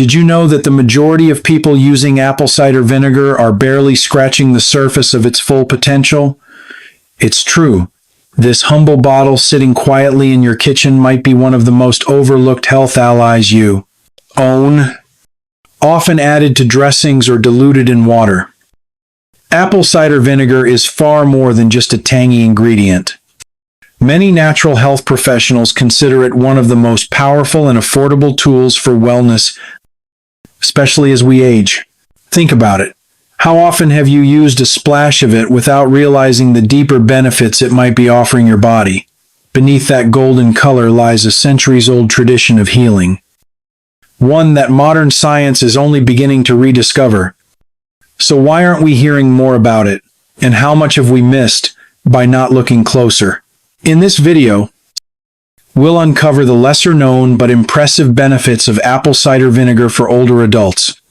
Did you know that the majority of people using apple cider vinegar are barely scratching the surface of its full potential? It's true. This humble bottle sitting quietly in your kitchen might be one of the most overlooked health allies you own, often added to dressings or diluted in water. Apple cider vinegar is far more than just a tangy ingredient. Many natural health professionals consider it one of the most powerful and affordable tools for wellness, especially as we age. Think about it. How often have you used a splash of it without realizing the deeper benefits it might be offering your body? Beneath that golden color lies a centuries-old tradition of healing. One that modern science is only beginning to rediscover. So why aren't we hearing more about it? And how much have we missed by not looking closer? In this video, we'll uncover the lesser-known but impressive benefits of apple cider vinegar for older adults.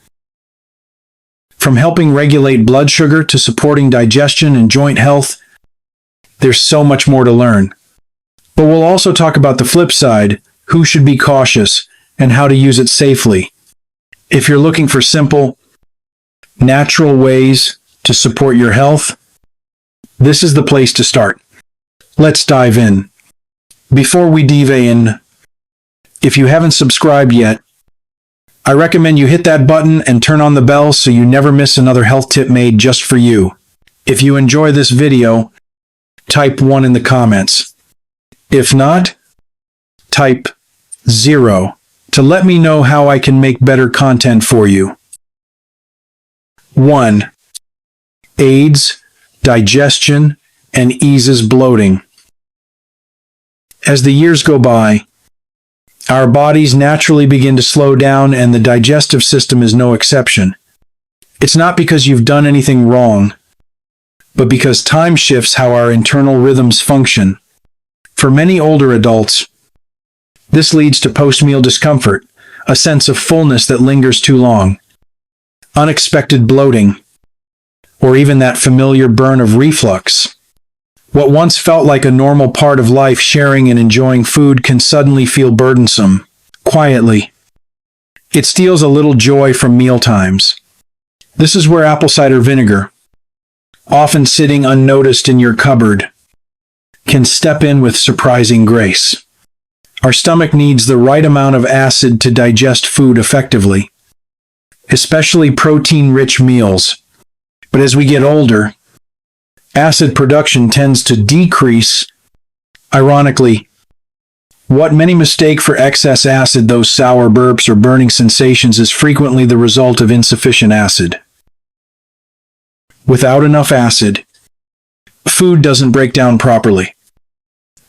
From helping regulate blood sugar to supporting digestion and joint health, there's so much more to learn. But we'll also talk about the flip side, who should be cautious, and how to use it safely. If you're looking for simple, natural ways to support your health, this is the place to start. Let's dive in. Before we dive in, if you haven't subscribed yet, I recommend you hit that button and turn on the bell so you never miss another health tip made just for you. If you enjoy this video, type 1 in the comments. If not, type 0 to let me know how I can make better content for you. 1. Aids digestion and eases bloating. As the years go by, our bodies naturally begin to slow down, and the digestive system is no exception. It's not because you've done anything wrong, but because time shifts how our internal rhythms function. For many older adults, this leads to post-meal discomfort, a sense of fullness that lingers too long, unexpected bloating, or even that familiar burn of reflux. What once felt like a normal part of life, sharing and enjoying food, can suddenly feel burdensome. Quietly, it steals a little joy from mealtimes. This is where apple cider vinegar, often sitting unnoticed in your cupboard, can step in with surprising grace. Our stomach needs the right amount of acid to digest food effectively, especially protein-rich meals. But as we get older, acid production tends to decrease. Ironically, what many mistake for excess acid, those sour burps or burning sensations, is frequently the result of insufficient acid. Without enough acid, food doesn't break down properly,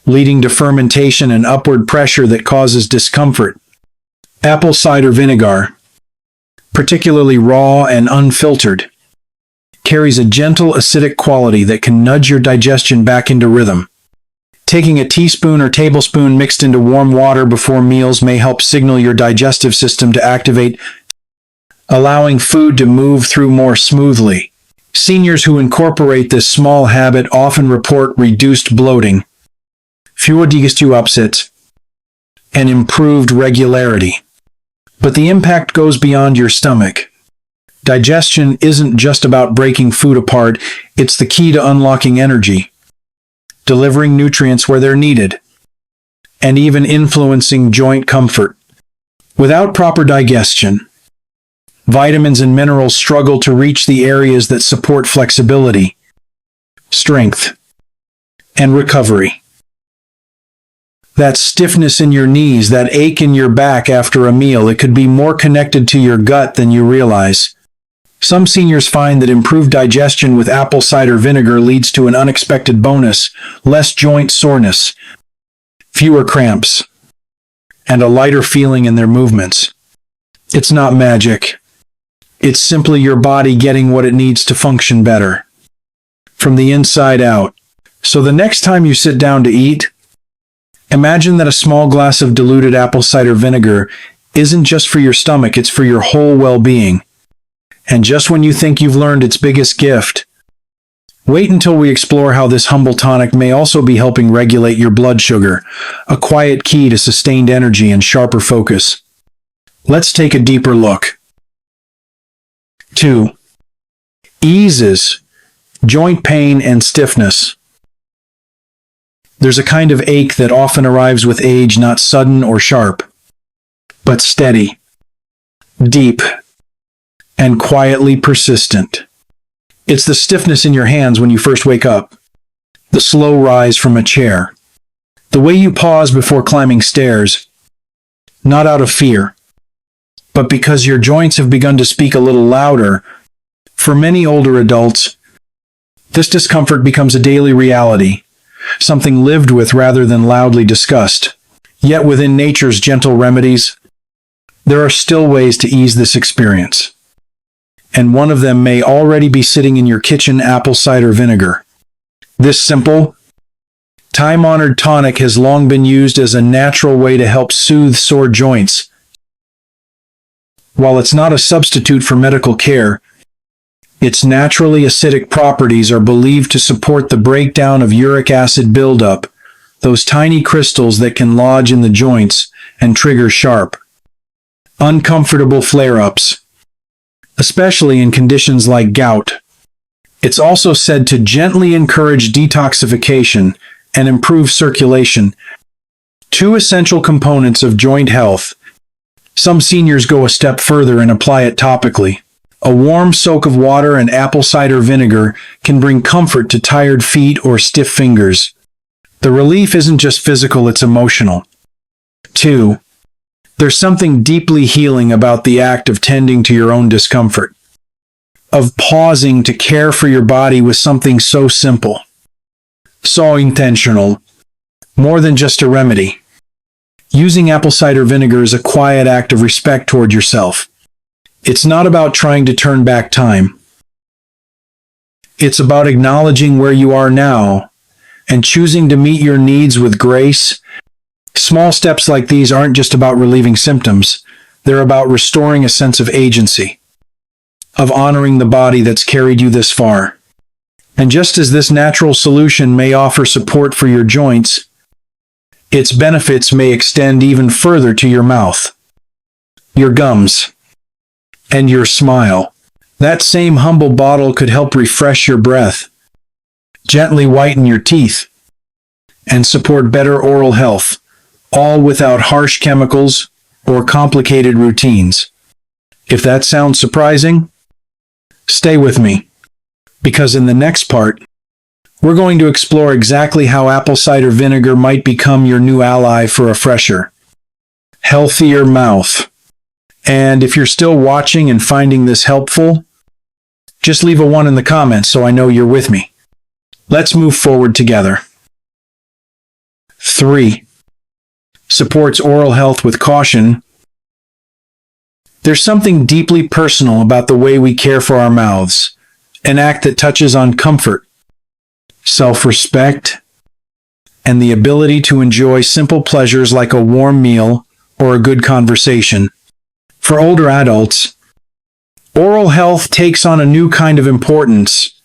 leading to fermentation and upward pressure that causes discomfort. Apple cider vinegar, particularly raw and unfiltered, carries a gentle acidic quality that can nudge your digestion back into rhythm. Taking a teaspoon or tablespoon mixed into warm water before meals may help signal your digestive system to activate, allowing food to move through more smoothly. Seniors who incorporate this small habit often report reduced bloating, fewer digestive upsets, and improved regularity. But the impact goes beyond your stomach. Digestion isn't just about breaking food apart, it's the key to unlocking energy, delivering nutrients where they're needed, and even influencing joint comfort. Without proper digestion, vitamins and minerals struggle to reach the areas that support flexibility, strength, and recovery. That stiffness in your knees, that ache in your back after a meal, it could be more connected to your gut than you realize. Some seniors find that improved digestion with apple cider vinegar leads to an unexpected bonus: less joint soreness, fewer cramps, and a lighter feeling in their movements. It's not magic. It's simply your body getting what it needs to function better, from the inside out. So the next time you sit down to eat, imagine that a small glass of diluted apple cider vinegar isn't just for your stomach, it's for your whole well-being. And just when you think you've learned its biggest gift, wait until we explore how this humble tonic may also be helping regulate your blood sugar, a quiet key to sustained energy and sharper focus. Let's take a deeper look. 2. Eases joint pain and stiffness. There's a kind of ache that often arrives with age, not sudden or sharp, but steady, deep, and quietly persistent. It's the stiffness in your hands when you first wake up, the slow rise from a chair, the way you pause before climbing stairs, not out of fear, but because your joints have begun to speak a little louder. For many older adults, this discomfort becomes a daily reality, something lived with rather than loudly discussed. Yet within nature's gentle remedies, there are still ways to ease this experience. And one of them may already be sitting in your kitchen: apple cider vinegar. This simple, time-honored tonic has long been used as a natural way to help soothe sore joints. While it's not a substitute for medical care, its naturally acidic properties are believed to support the breakdown of uric acid buildup, those tiny crystals that can lodge in the joints and trigger sharp, uncomfortable flare-ups, especially in conditions like gout. It's also said to gently encourage detoxification and improve circulation, two essential components of joint health. Some seniors go a step further and apply it topically. A warm soak of water and apple cider vinegar can bring comfort to tired feet or stiff fingers. The relief isn't just physical, it's emotional. 2. There's something deeply healing about the act of tending to your own discomfort, of pausing to care for your body with something so simple, so intentional, more than just a remedy. Using apple cider vinegar is a quiet act of respect toward yourself. It's not about trying to turn back time. It's about acknowledging where you are now and choosing to meet your needs with grace. Small steps like these aren't just about relieving symptoms. They're about restoring a sense of agency, of honoring the body that's carried you this far. And just as this natural solution may offer support for your joints, its benefits may extend even further to your mouth, your gums, and your smile. That same humble bottle could help refresh your breath, gently whiten your teeth, and support better oral health, all without harsh chemicals or complicated routines. If that sounds surprising, stay with me, because in the next part, we're going to explore exactly how apple cider vinegar might become your new ally for a fresher, healthier mouth. And if you're still watching and finding this helpful, just leave a 1 in the comments so I know you're with me. Let's move forward together. 3. Supports oral health with caution. There's something deeply personal about the way we care for our mouths, an act that touches on comfort, self-respect, and the ability to enjoy simple pleasures like a warm meal or a good conversation. For older adults, oral health takes on a new kind of importance.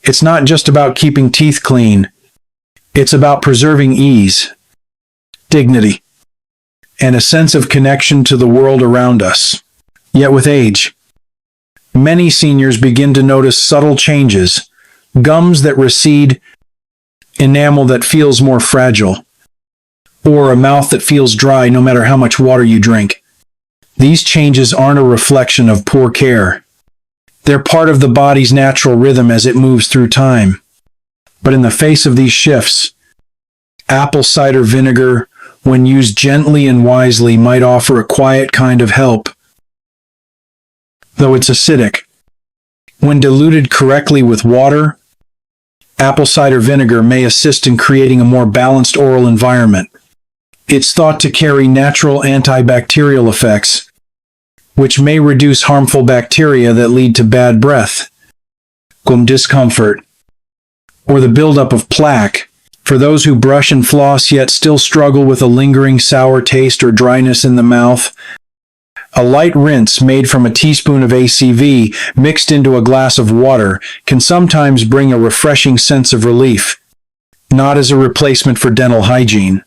It's not just about keeping teeth clean. It's about preserving ease, dignity, and a sense of connection to the world around us. Yet with age, many seniors begin to notice subtle changes: gums that recede, enamel that feels more fragile, or a mouth that feels dry no matter how much water you drink. These changes aren't a reflection of poor care. They're part of the body's natural rhythm as it moves through time. But in the face of these shifts, apple cider vinegar, when used gently and wisely, might offer a quiet kind of help. Though it's acidic, when diluted correctly with water, apple cider vinegar may assist in creating a more balanced oral environment. It's thought to carry natural antibacterial effects, which may reduce harmful bacteria that lead to bad breath, gum discomfort, or the buildup of plaque. For those who brush and floss yet still struggle with a lingering sour taste or dryness in the mouth, a light rinse made from a teaspoon of ACV mixed into a glass of water can sometimes bring a refreshing sense of relief, not as a replacement for dental hygiene,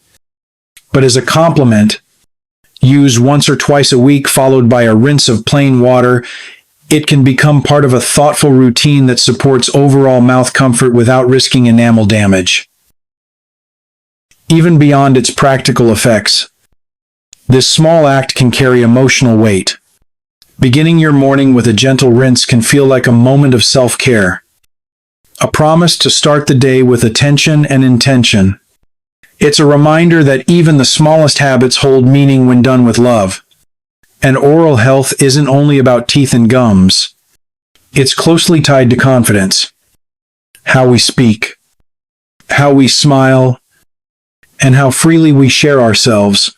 but as a complement Use once or twice a week, followed by a rinse of plain water. It can become part of a thoughtful routine that supports overall mouth comfort without risking enamel damage. Even beyond its practical effects, this small act can carry emotional weight. Beginning your morning with a gentle rinse can feel like a moment of self-care, a promise to start the day with attention and intention. It's a reminder that even the smallest habits hold meaning when done with love. And oral health isn't only about teeth and gums. It's closely tied to confidence. How we speak, how we smile, and how freely we share ourselves.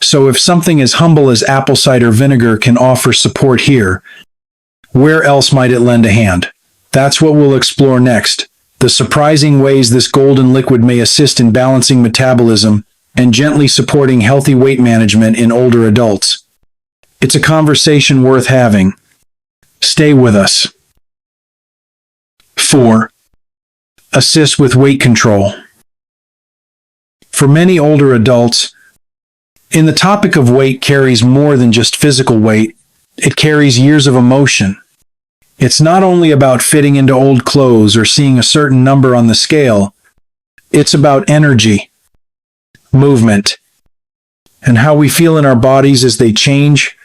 So if something as humble as apple cider vinegar can offer support here, where else might it lend a hand? That's what we'll explore next. The surprising ways this golden liquid may assist in balancing metabolism and gently supporting healthy weight management in older adults. It's a conversation worth having. Stay with us. 4. Assist with weight control. For many older adults, the topic of weight carries more than just physical weight. It carries years of emotion. It's not only about fitting into old clothes or seeing a certain number on the scale. It's about energy, movement, and how we feel in our bodies as they change.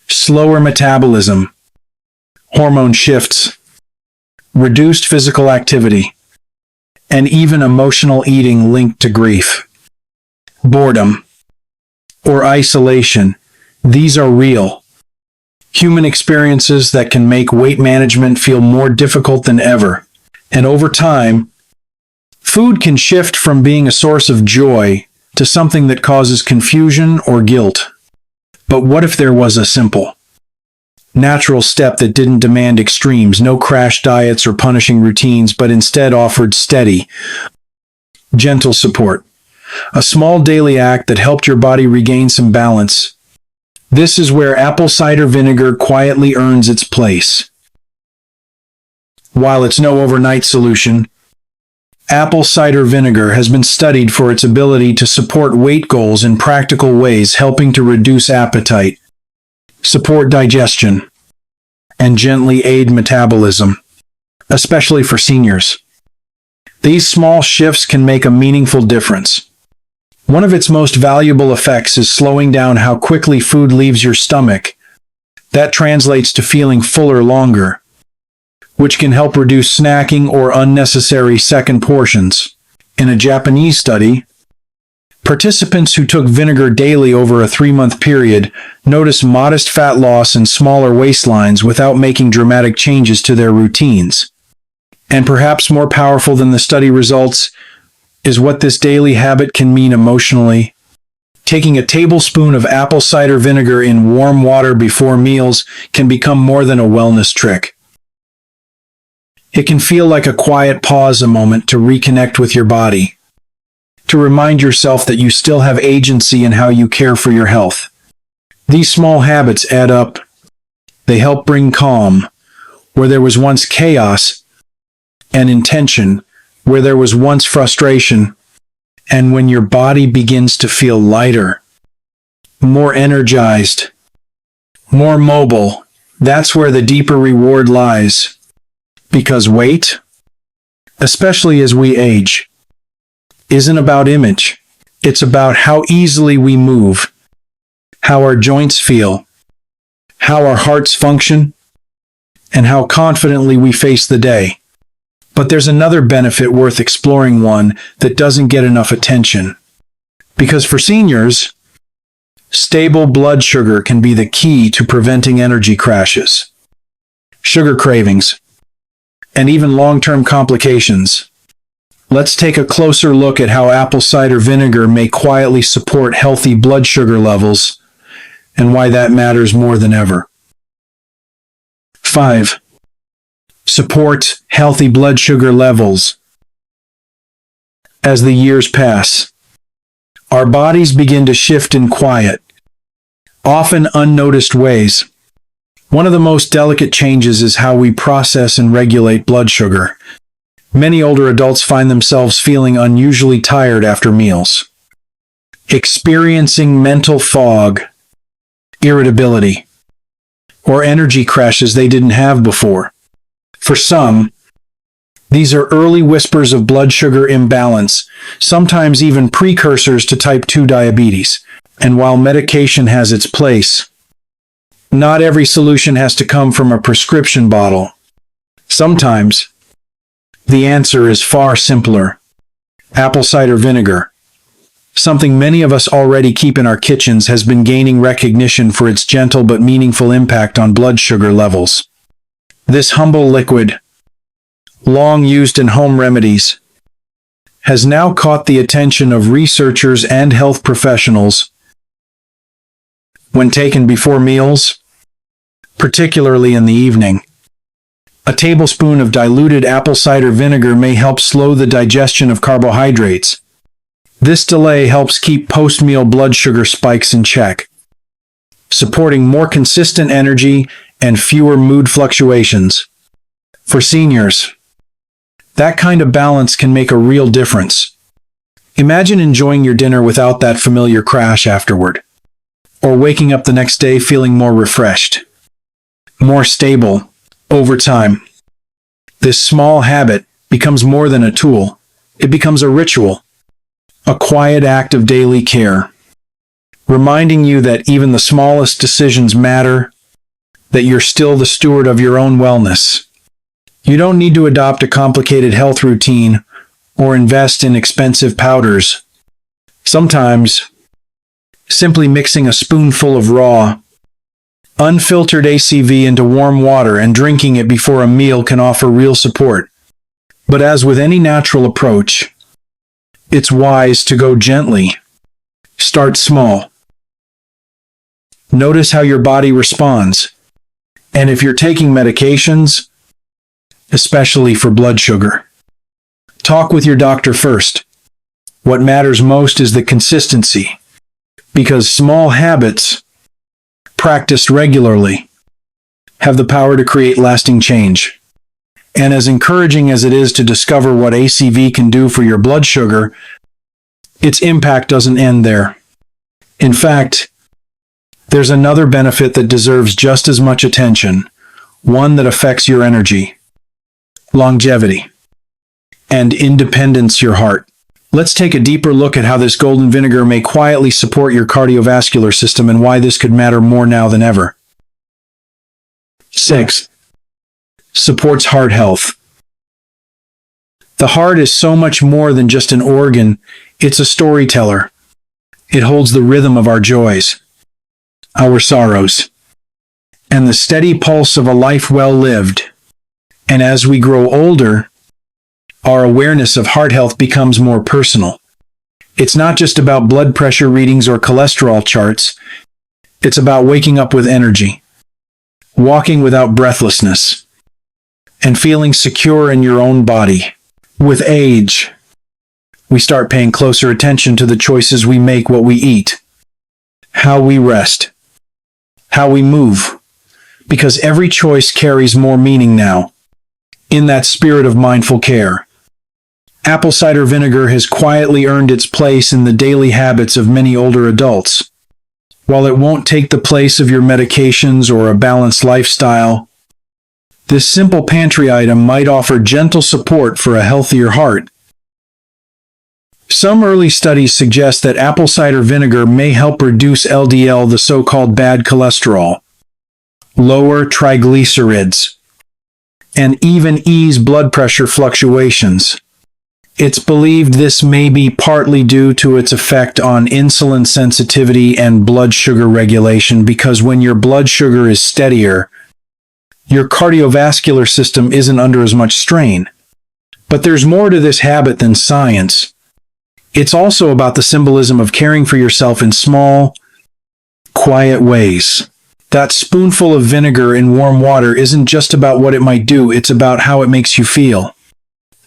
Slower metabolism, hormone shifts, reduced physical activity, and even emotional eating linked to grief, boredom, or isolation. These are real human experiences that can make weight management feel more difficult than ever. And over time, food can shift from being a source of joy to something that causes confusion or guilt. But what if there was a simple, natural step that didn't demand extremes, no crash diets or punishing routines, but instead offered steady, gentle support? A small daily act that helped your body regain some balance. This is where apple cider vinegar quietly earns its place. While it's no overnight solution, apple cider vinegar has been studied for its ability to support weight goals in practical ways, helping to reduce appetite, support digestion, and gently aid metabolism, especially for seniors. These small shifts can make a meaningful difference. One of its most valuable effects is slowing down how quickly food leaves your stomach. That translates to feeling fuller longer, which can help reduce snacking or unnecessary second portions. In a Japanese study, participants who took vinegar daily over a 3-month period noticed modest fat loss and smaller waistlines without making dramatic changes to their routines. And perhaps more powerful than the study results is what this daily habit can mean emotionally. Taking a tablespoon of apple cider vinegar in warm water before meals can become more than a wellness trick. It can feel like a quiet pause, a moment to reconnect with your body, to remind yourself that you still have agency in how you care for your health. These small habits add up. They help bring calm where there was once chaos, and intention where there was once frustration. And when your body begins to feel lighter, more energized, more mobile, that's where the deeper reward lies. Because weight, especially as we age, isn't about image. It's about how easily we move, how our joints feel, how our hearts function, and how confidently we face the day. But there's another benefit worth exploring, one that doesn't get enough attention. Because for seniors, stable blood sugar can be the key to preventing energy crashes, sugar cravings, and even long-term complications. Let's take a closer look at how apple cider vinegar may quietly support healthy blood sugar levels and why that matters more than ever. 5. Support healthy blood sugar levels. As the years pass, our bodies begin to shift in quiet, often unnoticed ways. One of the most delicate changes is how we process and regulate blood sugar. Many older adults find themselves feeling unusually tired after meals, experiencing mental fog, irritability, or energy crashes they didn't have before. For some, these are early whispers of blood sugar imbalance, sometimes even precursors to type 2 diabetes. And while medication has its place, not every solution has to come from a prescription bottle. Sometimes, the answer is far simpler. Apple cider vinegar, something many of us already keep in our kitchens, has been gaining recognition for its gentle but meaningful impact on blood sugar levels. This humble liquid, long used in home remedies, has now caught the attention of researchers and health professionals. When taken before meals, particularly in the evening, a tablespoon of diluted apple cider vinegar may help slow the digestion of carbohydrates. This delay helps keep post-meal blood sugar spikes in check, supporting more consistent energy and fewer mood fluctuations. For seniors, that kind of balance can make a real difference. Imagine enjoying your dinner without that familiar crash afterward, or waking up the next day feeling more refreshed, more stable. Over time, this small habit becomes more than a tool. It becomes a ritual, a quiet act of daily care, reminding you that even the smallest decisions matter, that you're still the steward of your own wellness. You don't need to adopt a complicated health routine or invest in expensive powders. Sometimes, simply mixing a spoonful of raw, unfiltered ACV into warm water and drinking it before a meal can offer real support. But as with any natural approach, it's wise to go gently. Start small. Notice how your body responds. And if you're taking medications, especially for blood sugar, talk with your doctor first. What matters most is the consistency, because small habits, practiced regularly, have the power to create lasting change. And as encouraging as it is to discover what ACV can do for your blood sugar, its impact doesn't end there. In fact, there's another benefit that deserves just as much attention, one that affects your energy, longevity, and independence, your heart. Let's take a deeper look at how this golden vinegar may quietly support your cardiovascular system and why this could matter more now than ever. 6. Supports heart health. The heart is so much more than just an organ, it's a storyteller. It holds the rhythm of our joys, our sorrows, and the steady pulse of a life well lived. And as we grow older, our awareness of heart health becomes more personal. It's not just about blood pressure readings or cholesterol charts. It's about waking up with energy, walking without breathlessness, and feeling secure in your own body. With age, we start paying closer attention to the choices we make, what we eat, how we rest, how we move, because every choice carries more meaning now. In that spirit of mindful care, apple cider vinegar has quietly earned its place in the daily habits of many older adults. While it won't take the place of your medications or a balanced lifestyle, this simple pantry item might offer gentle support for a healthier heart. Some early studies suggest that apple cider vinegar may help reduce LDL, the so-called bad cholesterol, lower triglycerides, and even ease blood pressure fluctuations. It's believed this may be partly due to its effect on insulin sensitivity and blood sugar regulation, because when your blood sugar is steadier, your cardiovascular system isn't under as much strain. But there's more to this habit than science. It's also about the symbolism of caring for yourself in small, quiet ways. That spoonful of vinegar in warm water isn't just about what it might do, it's about how it makes you feel.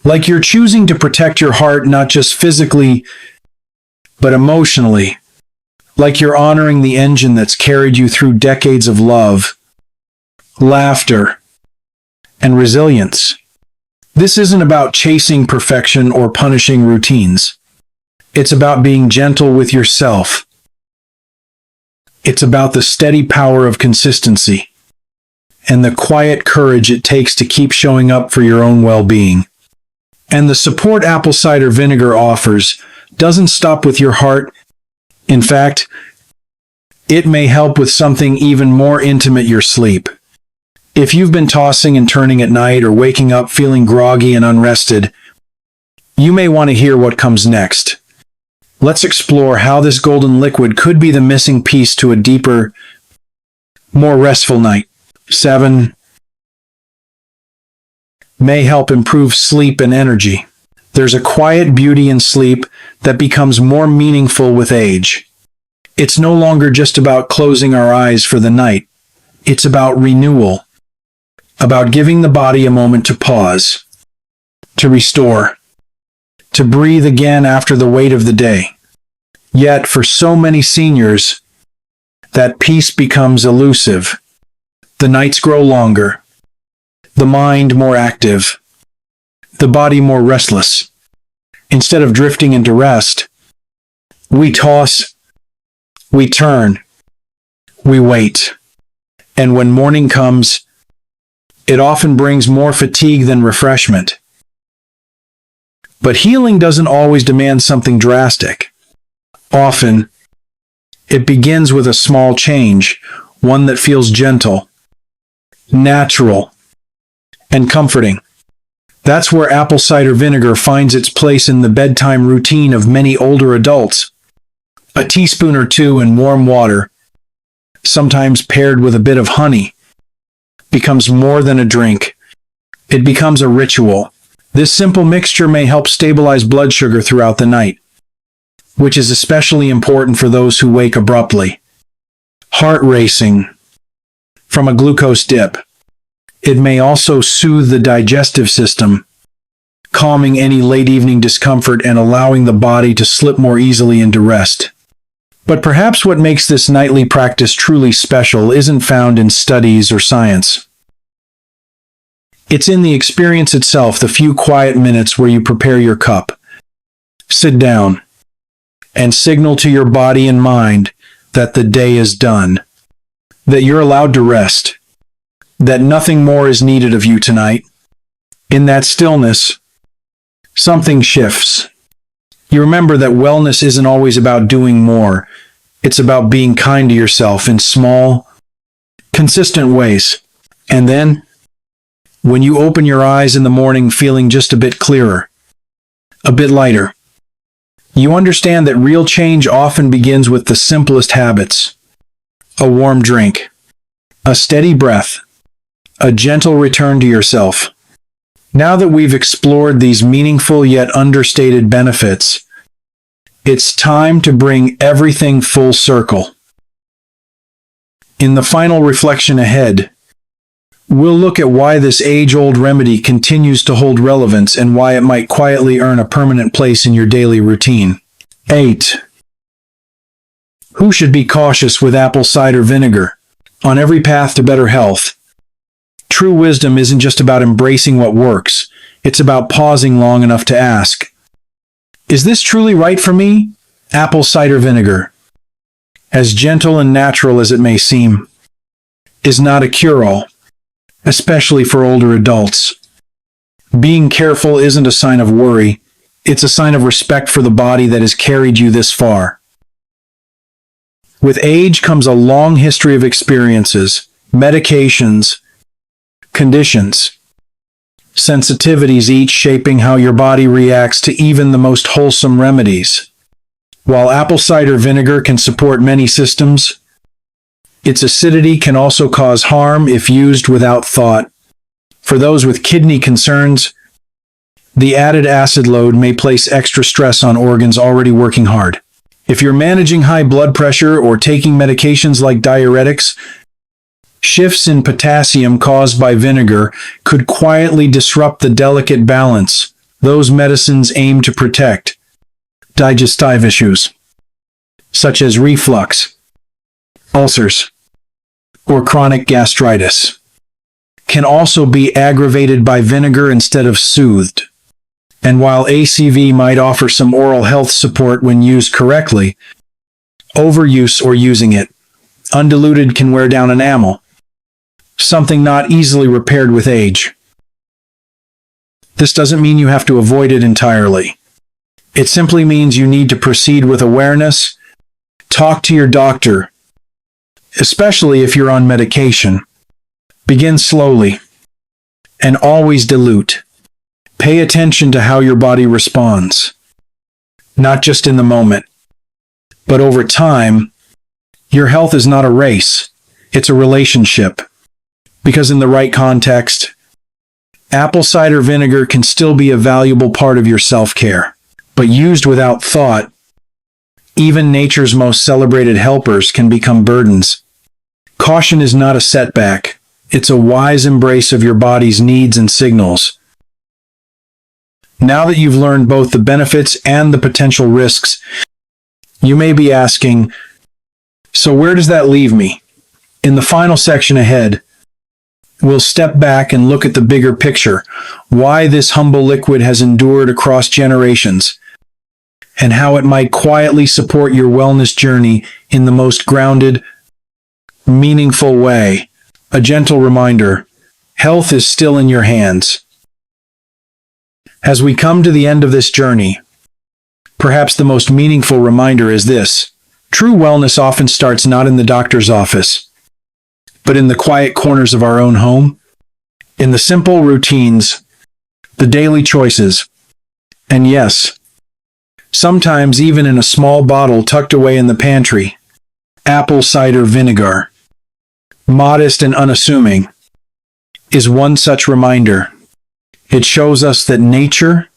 Like you're choosing to protect your heart not just physically, but emotionally. Like you're honoring the engine that's carried you through decades of love, laughter, and resilience. This isn't about chasing perfection or punishing routines. It's about being gentle with yourself. It's about the steady power of consistency and the quiet courage it takes to keep showing up for your own well-being. And the support apple cider vinegar offers doesn't stop with your heart. In fact, it may help with something even more intimate: your sleep. If you've been tossing and turning at night or waking up feeling groggy and unrested, you may want to hear what comes next. Let's explore how this golden liquid could be the missing piece to a deeper, more restful night. 7. May help improve sleep and energy. There's a quiet beauty in sleep that becomes more meaningful with age. It's no longer just about closing our eyes for the night. It's about renewal, about giving the body a moment to pause, to restore, to breathe again after the weight of the day. Yet, for so many seniors, that peace becomes elusive. The nights grow longer, the mind more active, the body more restless. Instead of drifting into rest, we toss, we turn, we wait. And when morning comes, it often brings more fatigue than refreshment. But healing doesn't always demand something drastic. Often, it begins with a small change, one that feels gentle, natural, and comforting. That's where apple cider vinegar finds its place in the bedtime routine of many older adults. A teaspoon or two in warm water, sometimes paired with a bit of honey, becomes more than a drink. It becomes a ritual. This simple mixture may help stabilize blood sugar throughout the night, which is especially important for those who wake abruptly, heart racing from a glucose dip. It may also soothe the digestive system, calming any late evening discomfort and allowing the body to slip more easily into rest. But perhaps what makes this nightly practice truly special isn't found in studies or science. It's in the experience itself, the few quiet minutes where you prepare your cup, sit down, and signal to your body and mind that the day is done, that you're allowed to rest, that nothing more is needed of you tonight. In that stillness, something shifts. You remember that wellness isn't always about doing more. It's about being kind to yourself in small, consistent ways. And then, when you open your eyes in the morning feeling just a bit clearer, a bit lighter, you understand that real change often begins with the simplest habits. A warm drink, a steady breath, a gentle return to yourself. Now that we've explored these meaningful yet understated benefits, it's time to bring everything full circle. In the final reflection ahead, we'll look at why this age-old remedy continues to hold relevance and why it might quietly earn a permanent place in your daily routine. 8. Who should be cautious with apple cider vinegar? On every path to better health, true wisdom isn't just about embracing what works. It's about pausing long enough to ask, is this truly right for me? Apple cider vinegar, as gentle and natural as it may seem, is not a cure-all, especially for older adults. Being careful isn't a sign of worry. It's a sign of respect for the body that has carried you this far. With age comes a long history of experiences, medications, conditions, sensitivities, each shaping how your body reacts to even the most wholesome remedies. While apple cider vinegar can support many systems, its acidity can also cause harm if used without thought. For those with kidney concerns, the added acid load may place extra stress on organs already working hard. If you're managing high blood pressure or taking medications like diuretics, shifts in potassium caused by vinegar could quietly disrupt the delicate balance those medicines aim to protect. Digestive issues, such as reflux, ulcers, or chronic gastritis, can also be aggravated by vinegar instead of soothed. And while ACV might offer some oral health support when used correctly, overuse or using it Undiluted can wear down enamel, something not easily repaired with age. This doesn't mean you have to avoid it entirely. It simply means you need to proceed with awareness. Talk to your doctor, especially if you're on medication. Begin slowly, and always dilute. Pay attention to how your body responds, not just in the moment, but over time. Your health is not a race, it's a relationship. Because in the right context, apple cider vinegar can still be a valuable part of your self-care. But used without thought, even nature's most celebrated helpers can become burdens. Caution is not a setback, it's a wise embrace of your body's needs and signals. Now that you've learned both the benefits and the potential risks, you may be asking, so where does that leave me? In the final section ahead, we'll step back and look at the bigger picture, why this humble liquid has endured across generations, and how it might quietly support your wellness journey in the most grounded, meaningful way. A gentle reminder, health is still in your hands. As we come to the end of this journey, perhaps the most meaningful reminder is this: true wellness often starts not in the doctor's office, but in the quiet corners of our own home, in the simple routines, the daily choices, and yes, sometimes even in a small bottle tucked away in the pantry. Apple cider vinegar, modest and unassuming, is one such reminder. It shows us that nature,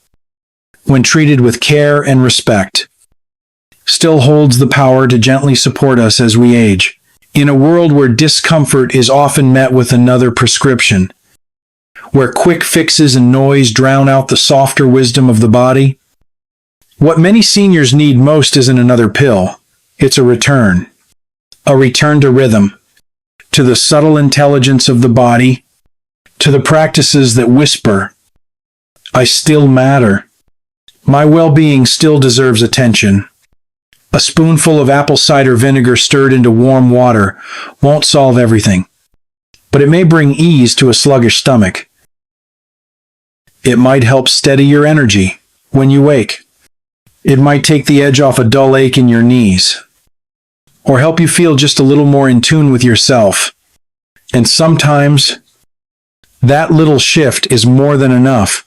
when treated with care and respect, still holds the power to gently support us as we age. In a world where discomfort is often met with another prescription, where quick fixes and noise drown out the softer wisdom of the body, what many seniors need most isn't another pill. It's a return to rhythm, to the subtle intelligence of the body, to the practices that whisper, "I still matter. My well-being still deserves attention." A spoonful of apple cider vinegar stirred into warm water won't solve everything, but it may bring ease to a sluggish stomach. It might help steady your energy when you wake. It might take the edge off a dull ache in your knees, or help you feel just a little more in tune with yourself. And sometimes, that little shift is more than enough.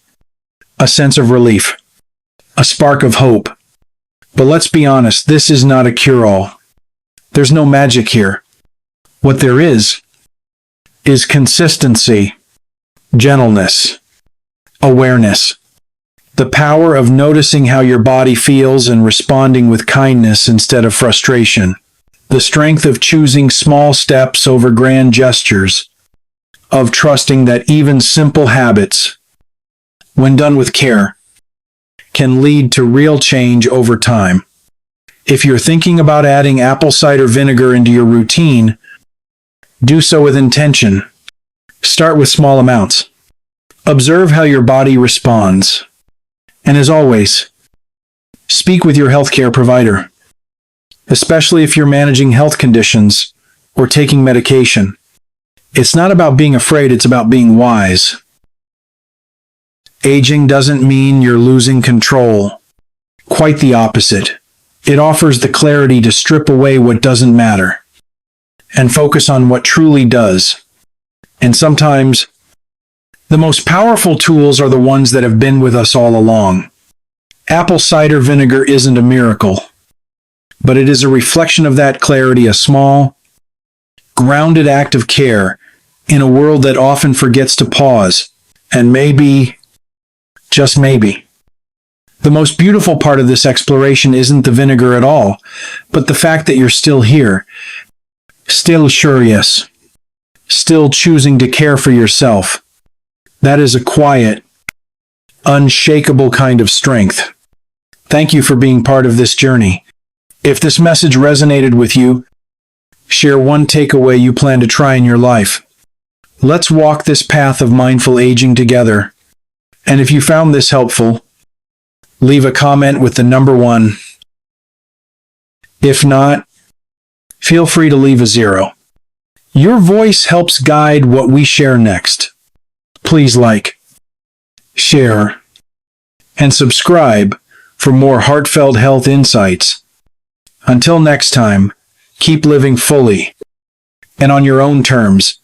A sense of relief, a spark of hope. But let's be honest, this is not a cure-all. There's no magic here. What there is consistency, gentleness, awareness. The power of noticing how your body feels and responding with kindness instead of frustration. The strength of choosing small steps over grand gestures. Of trusting that even simple habits, when done with care, can lead to real change over time. If you're thinking about adding apple cider vinegar into your routine, do so with intention. Start with small amounts. Observe how your body responds. And as always, speak with your healthcare provider, especially if you're managing health conditions or taking medication. It's not about being afraid, it's about being wise. Aging doesn't mean you're losing control. Quite the opposite. It offers the clarity to strip away what doesn't matter and focus on what truly does. And sometimes, the most powerful tools are the ones that have been with us all along. Apple cider vinegar isn't a miracle, but it is a reflection of that clarity, a small, grounded act of care in a world that often forgets to pause, and maybe, just maybe, the most beautiful part of this exploration isn't the vinegar at all, but the fact that you're still here, still curious, still choosing to care for yourself. That is a quiet, unshakable kind of strength. Thank you for being part of this journey. If this message resonated with you, share one takeaway you plan to try in your life. Let's walk this path of mindful aging together. And if you found this helpful, leave a comment with the number 1. If not, feel free to leave a 0. Your voice helps guide what we share next. Please like, share, and subscribe for more heartfelt health insights. Until next time, keep living fully and on your own terms.